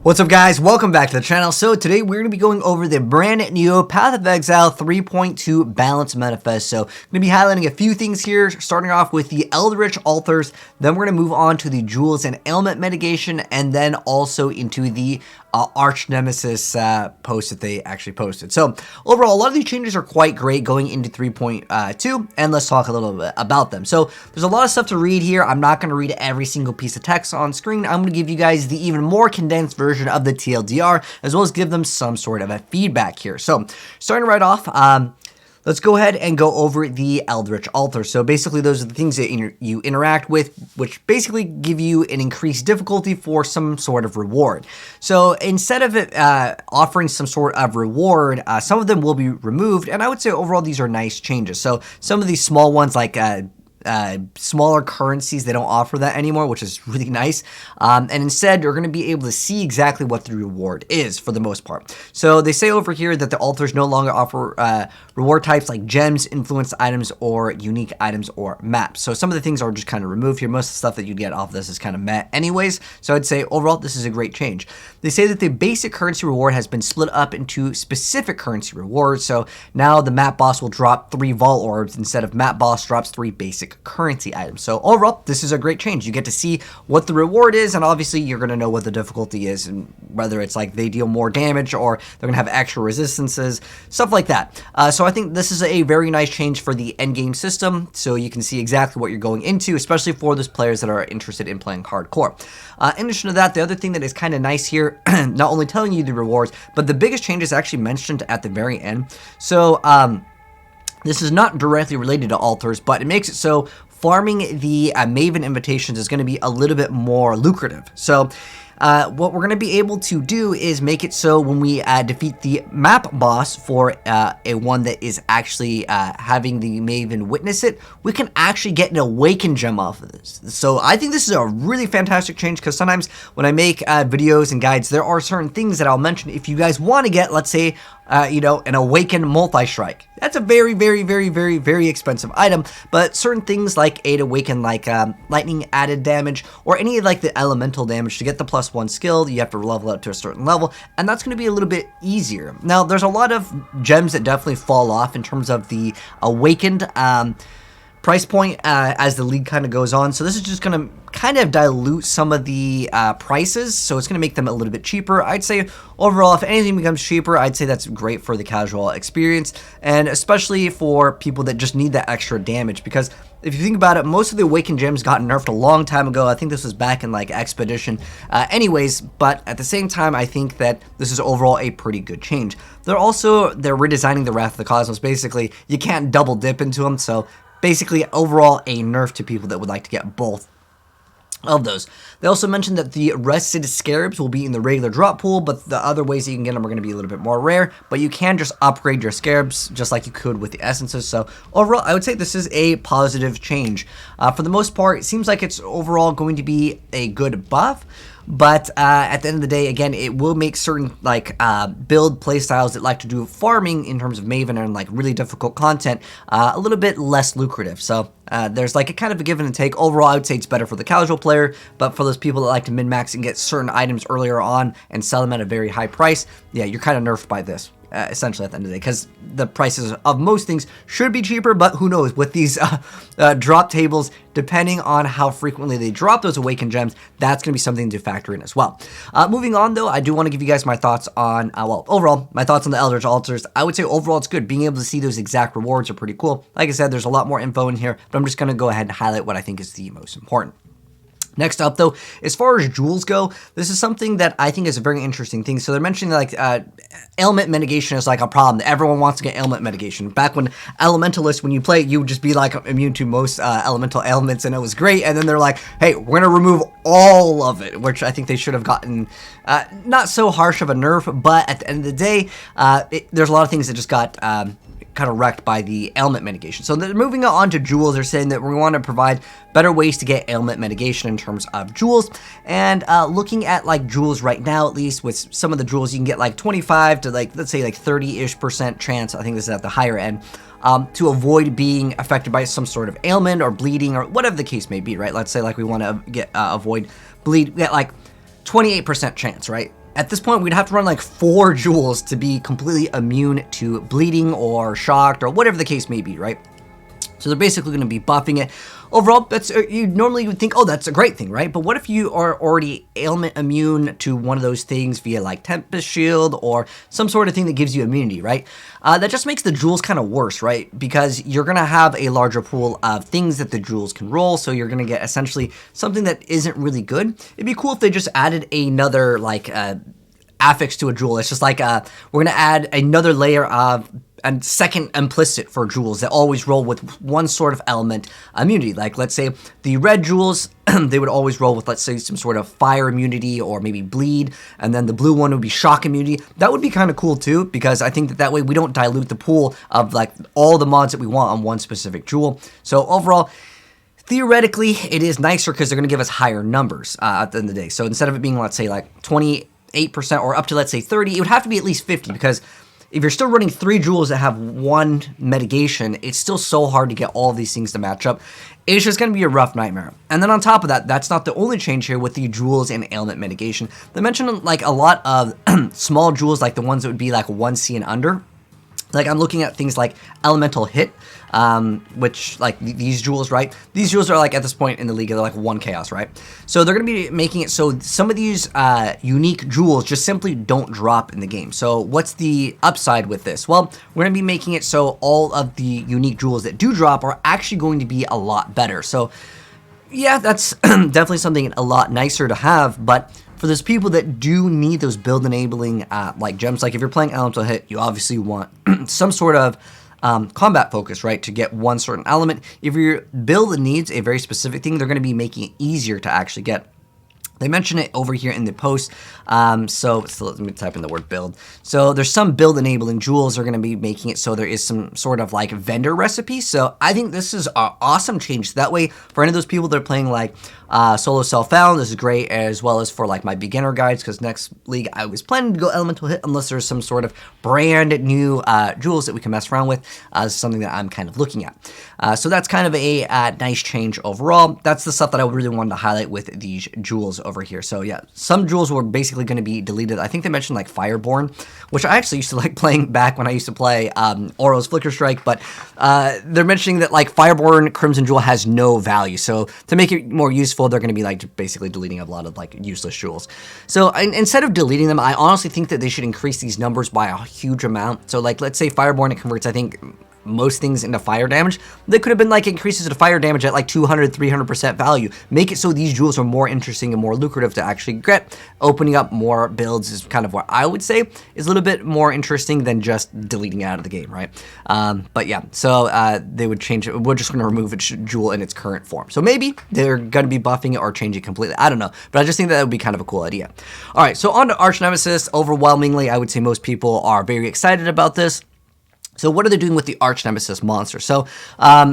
What's up, guys? Welcome back to the channel. So today we're going to be going over the brand new Path of Exile 3.20 Balance Manifesto. I'm going to be highlighting a few things here, starting off with the Eldritch altars, then we're going to move on to the jewels and ailment mitigation, and then also into the Archnemesis post that they actually posted. So overall, a lot of these changes are quite great going into 3.2, and let's talk a little bit about them. So there's a lot of stuff to read here. I'm not going to read every single piece of text on screen. I'm going to give you guys the even more condensed version of the TLDR, as well as give them some sort of a feedback here. So starting right off, let's go ahead and go over the Eldritch altar. So basically those are the things that you interact with, which basically give you an increased difficulty for some sort of reward. So instead of it offering some sort of reward, some of them will be removed, and I would say overall these are nice changes. So some of these small ones like smaller currencies, they don't offer that anymore, which is really nice. And instead, you're going to be able to see exactly what the reward is for the most part. So they say over here that the altars no longer offer reward types like gems, influence items, or unique items or maps. So some of the things are just kind of removed here. Most of the stuff that you get off this is kind of met anyways. So I'd say overall, this is a great change. They say that the basic currency reward has been split up into specific currency rewards. So now the map boss will drop 3 vault orbs instead of map boss drops 3 basic currency items. So overall, this is a great change. You get to see what the reward is, and obviously you're going to know what the difficulty is, and whether it's like they deal more damage or they're going to have extra resistances, stuff like that. So I think this is a very nice change for the endgame system, so you can see exactly what you're going into, especially for those players that are interested in playing hardcore. In addition to that, the other thing that is kind of nice here, not only telling you the rewards, but the biggest change is actually mentioned at the very end. So this is not directly related to altars, but it makes it so farming the Maven invitations is going to be a little bit more lucrative. So what we're going to be able to do is make it so when we defeat the map boss for a one that is actually having the Maven witness it, we can actually get an Awaken gem off of this. So I think this is a really fantastic change, because sometimes when I make videos and guides, there are certain things that I'll mention. If you guys want to get, let's say, you know, an Awaken multi-strike. That's a very, very, very, very, very expensive item, but certain things like Aid Awaken, like lightning added damage, or any like the elemental damage to get the +1 skill, you have to level up to a certain level, and that's going to be a little bit easier. Now, there's a lot of gems that definitely fall off in terms of the Awakened price point as the league kind of goes on, so this is just going to kind of dilute some of the prices, so it's going to make them a little bit cheaper. I'd say overall, if anything becomes cheaper, I'd say that's great for the casual experience, and especially for people that just need that extra damage, because if you think about it, most of the Awakened gems got nerfed a long time ago. I think this was back in like Expedition anyways, but at the same time, I think that this is overall a pretty good change. They're redesigning the Wrath of the Cosmos. Basically, you can't double dip into them, so basically overall a nerf to people that would like to get both of those. They also mentioned that the rested scarabs will be in the regular drop pool, but the other ways that you can get them are going to be a little bit more rare, but you can just upgrade your scarabs just like you could with the essences. So overall, I would say this is a positive change. For the most part, it seems like it's overall going to be a good buff, but at the end of the day, again, it will make certain like build playstyles that like to do farming in terms of Maven and like really difficult content a little bit less lucrative. So there's like a kind of a give and take. Overall, I would say it's better for the casual player, but for those people that like to min-max and get certain items earlier on and sell them at a very high price, yeah, you're kind of nerfed by this. Essentially at the end of the day, because the prices of most things should be cheaper, but who knows, with these drop tables, depending on how frequently they drop those Awakened gems, that's going to be something to factor in as well. Moving on though, I do want to give you guys my thoughts on, well, overall, my thoughts on the Eldritch altars. I would say overall it's good. Being able to see those exact rewards are pretty cool. Like I said, there's a lot more info in here, but I'm just going to go ahead and highlight what I think is the most important. Next up, though, as far as jewels go, this is something that I think is a very interesting thing. So they're mentioning like ailment mitigation is like a problem. Everyone wants to get ailment mitigation. Back when Elementalist, when you play, you would just be like immune to most elemental ailments, and it was great. And then they're like, hey, we're gonna remove all of it, which I think they should have gotten not so harsh of a nerf. But at the end of the day, there's a lot of things that just got kind of wrecked by the ailment mitigation. So they're moving on to jewels. They're saying that we want to provide better ways to get ailment mitigation in terms of jewels, and looking at like jewels right now, at least with some of the jewels, you can get like 25 to like, let's say like 30-ish% chance, I think this is at the higher end, to avoid being affected by some sort of ailment or bleeding or whatever the case may be, right? Let's say like we want to get avoid bleed, get like 28% chance, right? At this point, we'd have to run like 4 jewels to be completely immune to bleeding or shocked or whatever the case may be, right? So they're basically going to be buffing it. Overall, that's you normally would think, oh, that's a great thing, right? But what if you are already ailment immune to one of those things via like Tempest Shield or some sort of thing that gives you immunity, right? That just makes the jewels kind of worse, right? Because you're going to have a larger pool of things that the jewels can roll, so you're going to get essentially something that isn't really good. It'd be cool if they just added another like affix to a jewel. It's just like we're going to add another layer of and second implicit for jewels that always roll with one sort of element immunity. Like, let's say the red jewels, they would always roll with, let's say, some sort of fire immunity or maybe bleed, and then the blue one would be shock immunity. That would be kind of cool too, because I think that way we don't dilute the pool of like all the mods that we want on one specific jewel. So overall, theoretically, it is nicer because they're going to give us higher numbers at the end of the day. So instead of it being, let's say, like 28% or up to, let's say, 30, it would have to be at least 50, because if you're still running 3 jewels that have 1 mitigation, it's still so hard to get all of these things to match up. It's just going to be a rough nightmare. And then on top of that, that's not the only change here with the jewels and ailment mitigation. They mentioned like a lot of small jewels, like the ones that would be like 1C and under. Like, I'm looking at things like Elemental Hit, which, like, these jewels, right? These jewels are, like, at this point in the league, they're, like, 1 chaos, right? So they're going to be making it so some of these unique jewels just simply don't drop in the game. So what's the upside with this? Well, we're going to be making it so all of the unique jewels that do drop are actually going to be a lot better. So, yeah, that's definitely something a lot nicer to have, but for those people that do need those build enabling like gems, like if you're playing Elemental Hit, you obviously want some sort of combat focus, right, to get one certain element. If your build needs a very specific thing, they're going to be making it easier to actually get. They mention it over here in the post, so let me type in the word build. So there's some build enabling jewels that are going to be making it so there is some sort of like vendor recipe. So I think this is an awesome change. So that way, for any of those people that are playing like solo self-found, this is great, as well as for like my beginner guides, because next league I was planning to go Elemental Hit unless there's some sort of brand new jewels that we can mess around with. This is something that I'm kind of looking at. So that's kind of a nice change overall. That's the stuff that I really wanted to highlight with these jewels over here. So yeah, some jewels were basically going to be deleted. I think they mentioned like Fireborn, which I actually used to like playing back when I used to play Oro's Flicker Strike, but they're mentioning that like Fireborn Crimson Jewel has no value. So to make it more useful, they're going to be like basically deleting a lot of like useless jewels. So instead of deleting them, I honestly think that they should increase these numbers by a huge amount. So like, let's say Fireborn, it converts, I think, most things into fire damage. They could have been like increases to fire damage at like 200, 300% value. Make it so these jewels are more interesting and more lucrative to actually get. Opening up more builds is kind of what I would say is a little bit more interesting than just deleting it out of the game, right? But yeah, so they would change it. We're just going to remove a jewel in its current form. So maybe they're going to be buffing it or changing it completely. I don't know, but I just think that would be kind of a cool idea. All right, so on to Archnemesis. Overwhelmingly, I would say most people are very excited about this. So what are they doing with the Archnemesis monster? So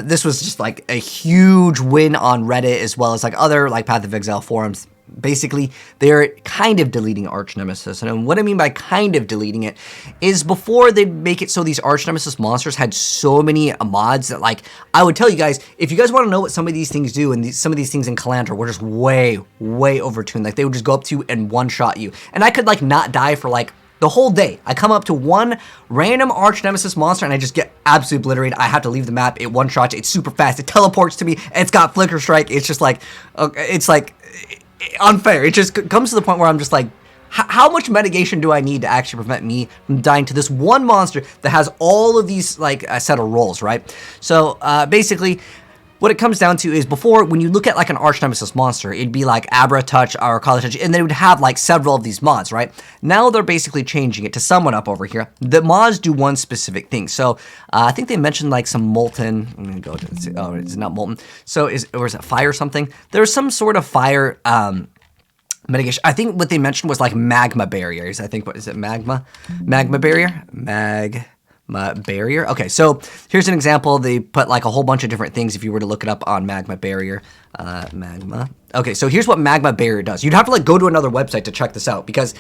this was just like a huge win on Reddit, as well as like other like Path of Exile forums. Basically, they're kind of deleting Archnemesis. And what I mean by kind of deleting it is before they make it so these Archnemesis monsters had so many mods that, like, I would tell you guys, if you guys want to know what some of these things do, and some of these things in Calandra were just way, way overtuned. Like, they would just go up to you and one-shot you. And I could, like, not die for, like, the whole day. I come up to one random Archnemesis monster and I just get absolutely obliterated. I have to leave the map. It one-shots. It's super fast. It teleports to me. It's got Flicker Strike. It's just like, it's like unfair. It just comes to the point where I'm just like, how much mitigation do I need to actually prevent me from dying to this one monster that has all of these, like, a set of rolls, right? So, basically, what it comes down to is before, when you look at like an Archnemesis monster, it'd be like Abra Touch or Kali Touch, and they would have like several of these mods, right? Now they're basically changing it to sum it up over here. The mods do one specific thing. So I think they mentioned like some molten. I'm gonna go to, oh, it's not molten. So is it fire or something? There's some sort of fire mitigation. I think what they mentioned was like magma barriers. I think, what is it? Magma barrier? Barrier. Okay, so here's an example. They put like a whole bunch of different things if you were to look it up on magma barrier. Okay, so here's what magma barrier does. You'd have to like go to another website to check this out, because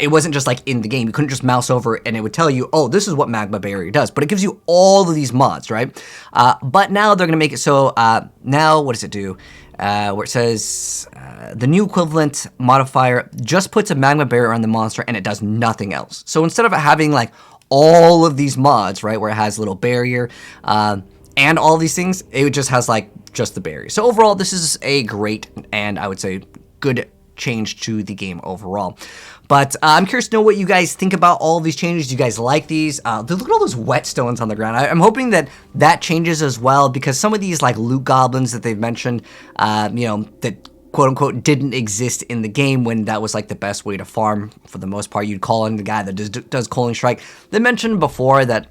it wasn't just like in the game. You couldn't just mouse over and it would tell you, oh, this is what magma barrier does. But it gives you all of these mods, right? But now they're gonna make it so now what does it do? where it says the new equivalent modifier just puts a magma barrier on the monster and it does nothing else. So instead of having like all of these mods, right, where it has a little barrier and all these things, it just has like just the barrier. So overall, this is a great and I would say good change to the game overall. But I'm curious to know what you guys think about all of these changes. Do you guys like these? Look at all those whetstones on the ground. I'm hoping that that changes as well, because some of these like loot goblins that they've mentioned, you know, that quote unquote didn't exist in the game when that was like the best way to farm for the most part. You'd call in the guy that does Coaling Strike. They mentioned before that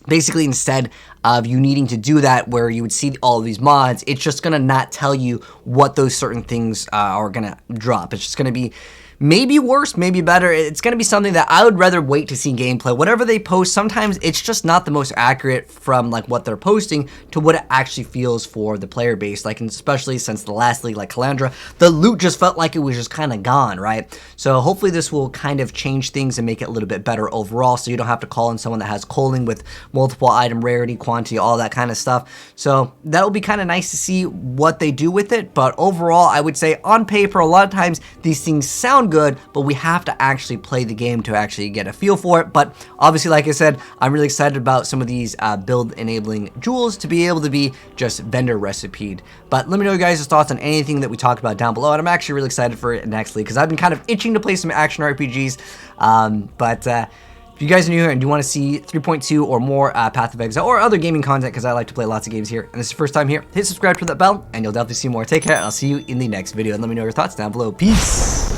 basically instead of you needing to do that where you would see all of these mods, it's just gonna not tell you what those certain things are gonna drop. It's just gonna be maybe worse, maybe better. It's going to be something that I would rather wait to see gameplay. Whatever they post, sometimes it's just not the most accurate from like what they're posting to what it actually feels for the player base. Like, especially since the last league, like Calandra, the loot just felt like it was just kind of gone, right? So hopefully this will kind of change things and make it a little bit better overall, so you don't have to call in someone that has Coaling with multiple item rarity, quantity, all that kind of stuff. So that'll be kind of nice to see what they do with it. But overall, I would say on paper, a lot of times these things sound good, but we have to actually play the game to actually get a feel for it. But obviously, like I said, I'm really excited about some of these build enabling jewels to be able to be just vendor recipeed. But let me know your guys' thoughts on anything that we talked about down below, and I'm actually really excited for it next week because I've been kind of itching to play some action RPGs. If you guys are new here and do want to see 3.2 or more Path of Exile or other gaming content, because I like to play lots of games here, and this is your first time here, hit subscribe to that bell and you'll definitely see more. Take care, and I'll see you in the next video, and let me know your thoughts down below. Peace!